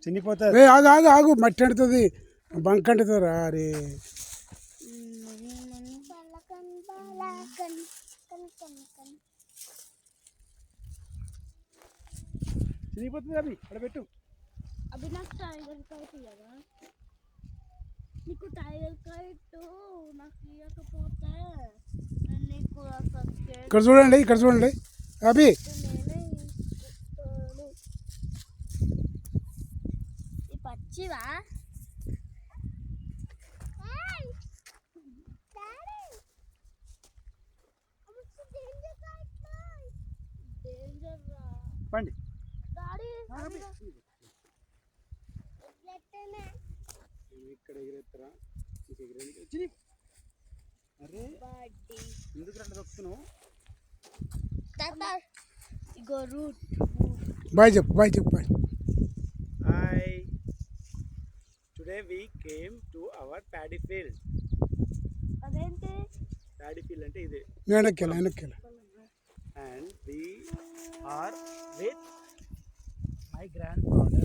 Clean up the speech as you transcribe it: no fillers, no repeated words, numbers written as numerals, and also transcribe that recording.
చిన్నిపోతుంది. ఆగు ఆగు ఆగు, మట్టి అంటుతుంది, బంక్ అంటుతుంది రా. అరే చినిగిపోతుంది. అవి అక్కడ పెట్టు. అవి నాకు టైగర్ కైట్ ఇవ్వగా, నీకు టైగర్ కైట్ నాకు ఇవ్వకపోతే నేను నీకు ఇక్కడ చూడండి, ఇక్కడ చూడండి అభి. నేనే ఇస్తాను. ఈ పచ్చివా పండి. ఇక్కడ ఎగిరేస్తారా? అరే ఎందుకు రెండు దొక్కుతున్నావు? ఇగో రూట్. బాయ్ చెప్పు, బాయ్ చెప్పు, bye. Hi. Today we came to our paddy field. అదేంటి Paddy field అంటే ఇదే. వెనక్కి And we are with my grandfather.